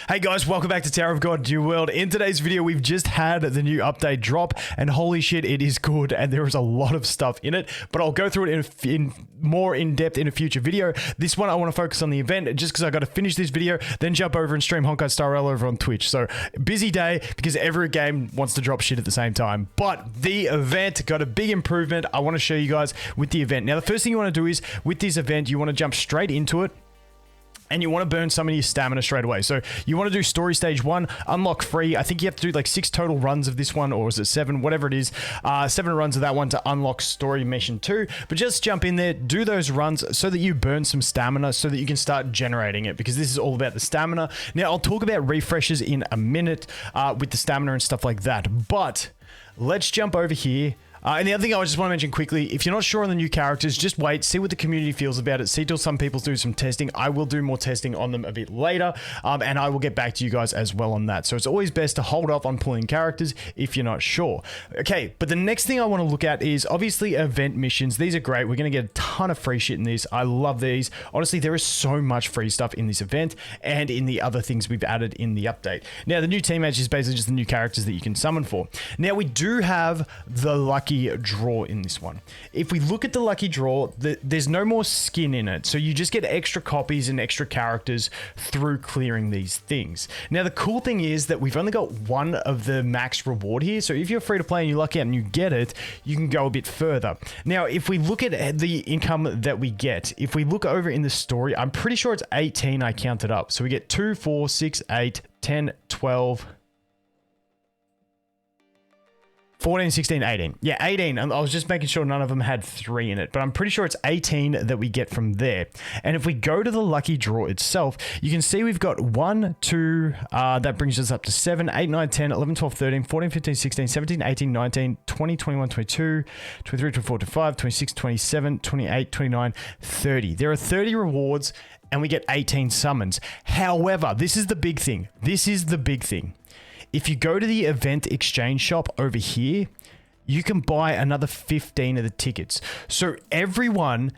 Hey guys, welcome back to Tower of God New World. In today's video, we've just had the new update drop, and holy shit, it is good, and there is a lot of stuff in it, but I'll go through it in more in depth in a future video. This one, I want to focus on the event, just because I got to finish this video, then jump over and stream Honkai Star Rail over on Twitch. So, busy day, because every game wants to drop shit at the same time. But the event got a big improvement. I want to show you guys with the event. Now, the first thing you want to do is, with this event, you want to jump straight into it, and you want to burn some of your stamina straight away. So you want to do story stage 1, unlock free. I think you have to do like 6 total runs of this one, or is it 7, whatever it is. 7 runs of that one to unlock story mission 2. But just jump in there, do those runs so that you burn some stamina so that you can start generating it, because this is all about the stamina. Now, I'll talk about refreshes in a minute with the stamina and stuff like that. But let's jump over here. And the other thing I just want to mention quickly, if you're not sure on the new characters, just wait, see what the community feels about it, see till some people do some testing. I will do more testing on them a bit later, and I will get back to you guys as well on that. So it's always best to hold off on pulling characters if you're not sure. Okay, but the next thing I want to look at is obviously event missions. These are great. We're going to get a ton of free shit in this. I love these. Honestly, there is so much free stuff in this event and in the other things we've added in the update. Now, the new team match is basically just the new characters that you can summon for. Now, we do have the lucky draw in this one. If we look at the lucky draw, there's no more skin in it, so you just get extra copies and extra characters through clearing these things. Now, the cool thing is that we've only got one of the max reward here, so if you're free to play and you luck out and you get it, you can go a bit further. Now, if we look at the income that we get, if we look over in the story, I'm pretty sure it's 18. I counted up, so we get 2, 4, 6, 8, 10, 12, 14, 16, 18. Yeah, 18. I was just making sure none of them had 3 in it, but I'm pretty sure it's 18 that we get from there. And if we go to the lucky draw itself, you can see we've got 1, 2, that brings us up to 7, 8, 9, 10, 11, 12, 13, 14, 15, 16, 17, 18, 19, 20, 21, 22, 23, 24, 25, 26, 27, 28, 29, 30. There are 30 rewards, and we get 18 summons. However, this is the big thing. This is the big thing. If you go to the event exchange shop over here, you can buy another 15 of the tickets. So everyone,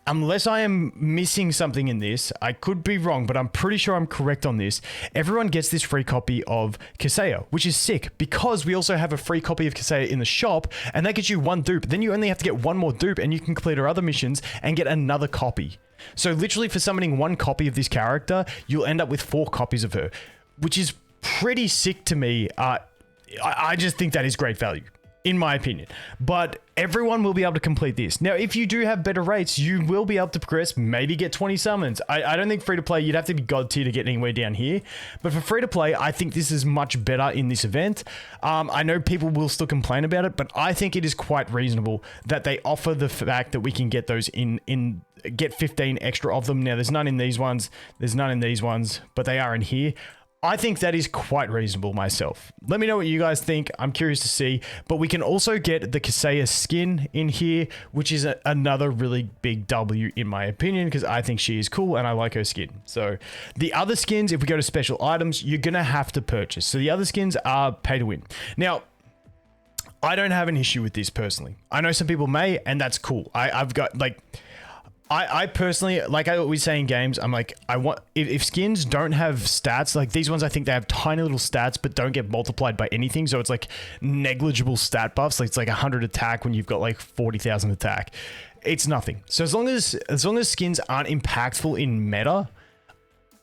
unless I am missing something in this, I could be wrong, but I'm pretty sure I'm correct on this. Everyone gets this free copy of Kaseya, which is sick, because we also have a free copy of Kaseya in the shop, and that gets you 1 dupe. Then you only have to get 1 more dupe, and you can complete our other missions and get another copy. So literally, for summoning 1 copy of this character, you'll end up with 4 copies of her, which is pretty sick to me. I just think that is great value, in my opinion. But everyone will be able to complete this. Now, if you do have better rates, you will be able to progress, maybe get 20 summons. I don't think free to play, you'd have to be god tier to get anywhere down here. But for free to play, I think this is much better in this event. I know people will still complain about it, but I think it is quite reasonable that they offer the fact that we can get those get 15 extra of them. Now, there's none in these ones, there's none in these ones, but they are in here. I think that is quite reasonable myself. Let me know what you guys think. I'm curious to see. But we can also get the Kaseya skin in here, which is another really big W in my opinion, because I think she is cool and I like her skin. So the other skins, if we go to special items, you're going to have to purchase. So the other skins are pay to win. Now, I don't have an issue with this personally. I know some people may, and that's cool. I've got like... I personally, like I always say in games, I'm like, if skins don't have stats, like these ones, I think they have tiny little stats, but don't get multiplied by anything. So it's like negligible stat buffs. Like it's like 100 attack when you've got like 40,000 attack. It's nothing. So as long as skins aren't impactful in meta,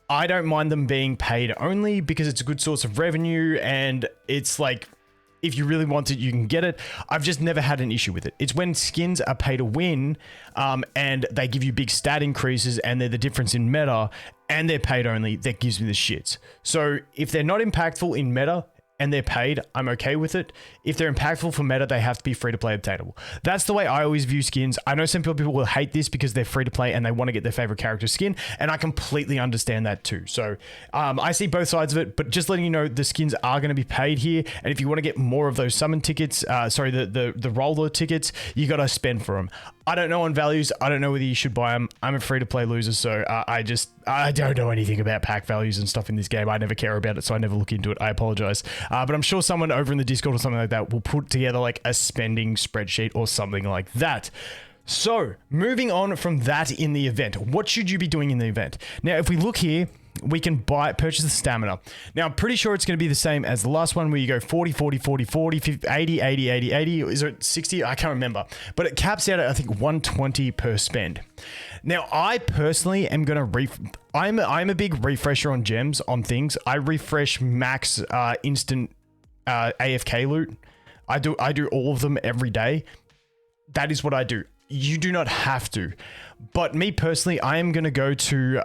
I don't mind them being paid only, because it's a good source of revenue, and it's like, if you really want it, you can get it. I've just never had an issue with it. It's when skins are pay to win, and they give you big stat increases, and they're the difference in meta, and they're paid only, that gives me the shits. So if they're not impactful in meta and they're paid, I'm okay with it. If they're impactful for meta, they have to be free to play obtainable. That's the way I always view skins. I know some people will hate this because they're free to play and they want to get their favorite character skin, and I completely understand that too. So I see both sides of it, but just letting you know, the skins are going to be paid here, and if you want to get more of those summon tickets, the roller tickets, you got to spend for them. I don't know on values. I don't know whether you should buy them. I'm a free-to-play loser, so I don't know anything about pack values and stuff in this game. I never care about it, so I never look into it. I apologize. But I'm sure someone over in the Discord or something like that will put together like a spending spreadsheet or something like that. So, moving on from that in the event, what should you be doing in the event? Now, if we look here, we can purchase the stamina. Now, I'm pretty sure it's going to be the same as the last one where you go 40, 40, 40, 40, 50, 80, 80, 80, 80. Is it 60? I can't remember. But it caps out at, I think, 120 per spend. Now, I personally am going to I'm a big refresher on gems, on things. I refresh max instant AFK loot. I do all of them every day. That is what I do. You do not have to. But me personally, I am going to go to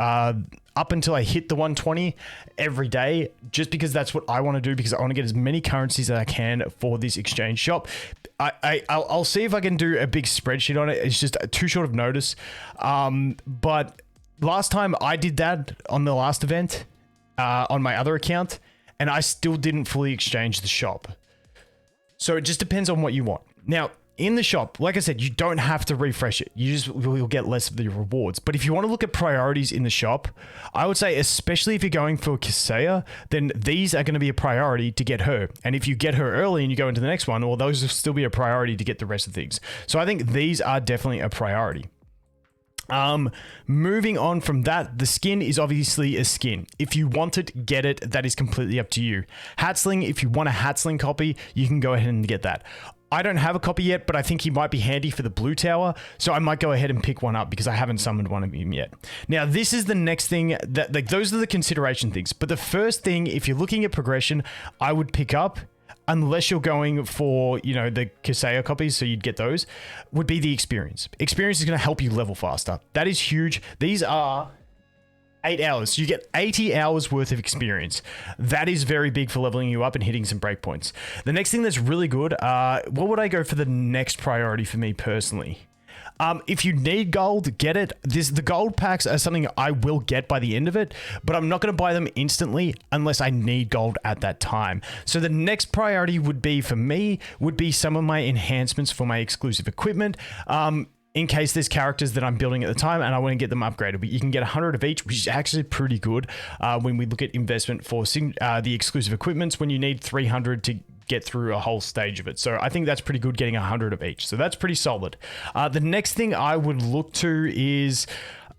up until I hit the 120 every day, just because that's what I want to do, because I want to get as many currencies as I can for this exchange shop. I'll see if I can do a big spreadsheet on it. It's just too short of notice. But last time I did that on the last event on my other account, and I still didn't fully exchange the shop. So it just depends on what you want. Now, in the shop, like I said, you don't have to refresh it. You'll get less of the rewards. But if you want to look at priorities in the shop, I would say, especially if you're going for Kaseya, then these are going to be a priority to get her. And if you get her early and you go into the next one, well, those will still be a priority to get the rest of things. So I think these are definitely a priority. Moving on from that, the skin is obviously a skin. If you want it, get it. That is completely up to you. Hatsling, if you want a Hatsling copy, you can go ahead and get that. I don't have a copy yet, but I think he might be handy for the blue tower, so I might go ahead and pick one up because I haven't summoned one of him yet. Now, this is the next thing that, like, those are the consideration things. But the first thing, if you're looking at progression, I would pick up, unless you're going for, you know, the Kaseya copies, so you'd get those, would be the experience. Experience is going to help you level faster. That is huge. These are 8 hours. So you get 80 hours worth of experience. That is very big for leveling you up and hitting some breakpoints. The next thing that's really good, what would I go for the next priority for me personally? If you need gold, get it. The gold packs are something I will get by the end of it, but I'm not going to buy them instantly unless I need gold at that time. So the next priority would be, for me, would be some of my enhancements for my exclusive equipment. In case there's characters that I'm building at the time and I want to get them upgraded. But you can get 100 of each, which is actually pretty good when we look at investment for the exclusive equipments, when you need 300 to get through a whole stage of it. So I think that's pretty good, getting 100 of each. So that's pretty solid. The next thing I would look to is...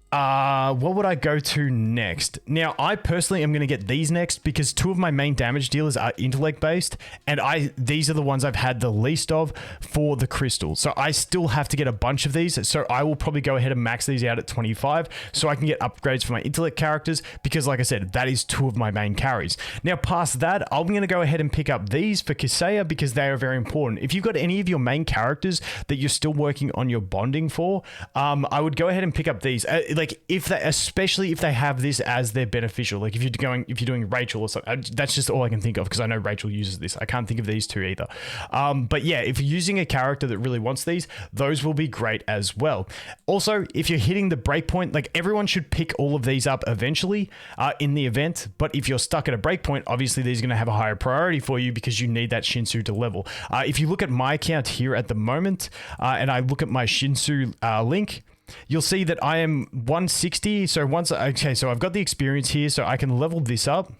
what would I go to next? Now, I personally am going to get these next because two of my main damage dealers are intellect based, and these are the ones I've had the least of for the crystal. So I still have to get a bunch of these. So I will probably go ahead and max these out at 25 so I can get upgrades for my intellect characters, because like I said, that is two of my main carries. Now, past that, I'm going to go ahead and pick up these for Kaseya because they are very important. If you've got any of your main characters that you're still working on your bonding for, I would go ahead and pick up these. Like, especially if they have this as their beneficial, like if you're doing Rachel or something, that's just all I can think of because I know Rachel uses this. I can't think of these two either. But yeah, if you're using a character that really wants these, those will be great as well. Also, if you're hitting the breakpoint, like, everyone should pick all of these up eventually in the event. But if you're stuck at a breakpoint, obviously these are going to have a higher priority for you because you need that Shinsu to level. If you look at my account here at the moment, and I look at my Shinsu link, you'll see that I am 160. So so I've got the experience here, so I can level this up.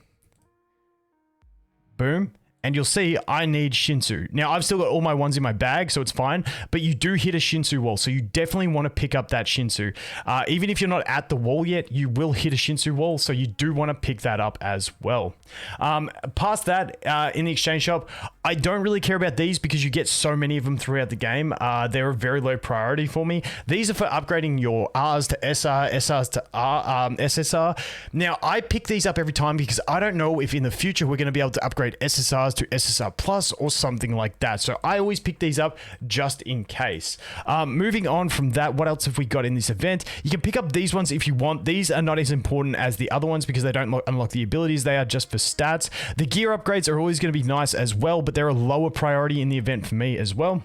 Boom. And you'll see I need Shinsu. Now, I've still got all my ones in my bag, so it's fine. But you do hit a Shinsu wall, so you definitely want to pick up that Shinsu. Even if you're not at the wall yet, you will hit a Shinsu wall, so you do want to pick that up as well. Past that, in the exchange shop, I don't really care about these because you get so many of them throughout the game. They're a very low priority for me. These are for upgrading your Rs to SR, SRs to SSR. Now, I pick these up every time because I don't know if in the future we're going to be able to upgrade SSRs to SSR Plus or something like that. So I always pick these up just in case. Moving on from that, what else have we got in this event? You can pick up these ones if you want. These are not as important as the other ones because they don't unlock the abilities. They are just for stats. The gear upgrades are always going to be nice as well, but they're a lower priority in the event for me as well.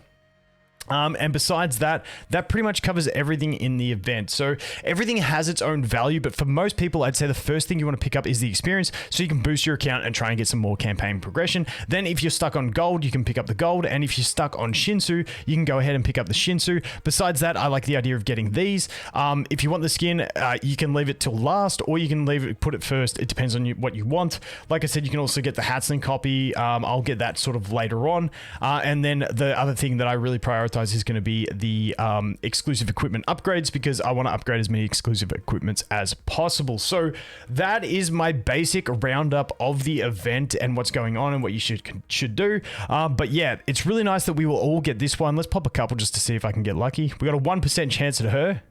And besides that, that pretty much covers everything in the event. So everything has its own value, but for most people, I'd say the first thing you want to pick up is the experience so you can boost your account and try and get some more campaign progression. Then if you're stuck on gold, you can pick up the gold. And if you're stuck on Shinsu, you can go ahead and pick up the Shinsu. Besides that, I like the idea of getting these. If you want the skin, you can leave it till last, or you can put it first. It depends on what you want. Like I said, you can also get the Hatsling copy. I'll get that sort of later on. And then the other thing that I really prioritize prioritize is going to be the exclusive equipment upgrades, because I want to upgrade as many exclusive equipments as possible. So that is my basic roundup of the event and what's going on and what you should do. But yeah, it's really nice that we will all get this one. Let's pop a couple just to see if I can get lucky. We got a 1% chance at her.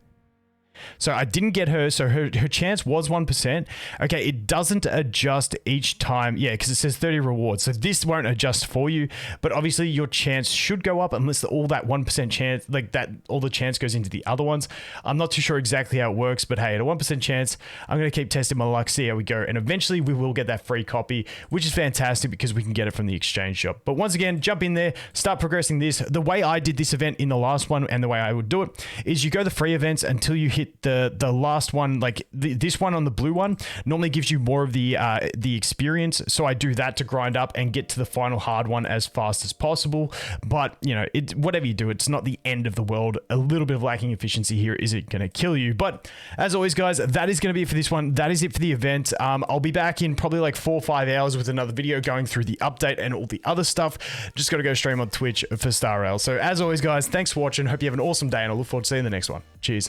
So I didn't get her, so her chance was 1%. Okay, it doesn't adjust each time. Yeah, because it says 30 rewards. So this won't adjust for you, but obviously your chance should go up unless all that 1% chance, like that, all the chance goes into the other ones. I'm not too sure exactly how it works, but hey, at a 1% chance, I'm going to keep testing my luck, see how we go. And eventually we will get that free copy, which is fantastic because we can get it from the exchange shop. But once again, jump in there, start progressing this. The way I did this event in the last one and the way I would do it is you go the free events until you hit the last one, like this one on the blue one normally gives you more of the experience, so I do that to grind up and get to the final hard one as fast as possible. But you know, whatever you do, it's not the end of the world. A little bit of lacking efficiency here isn't going to kill you. But as always, guys, that is going to be it for this one. That is it for the event. I'll be back in probably like 4 or 5 hours with another video going through the update and all the other stuff. Just got to go stream on Twitch for Star Rail. So as always, guys, thanks for watching. Hope you have an awesome day, and I look forward to seeing you in the next one. Cheers.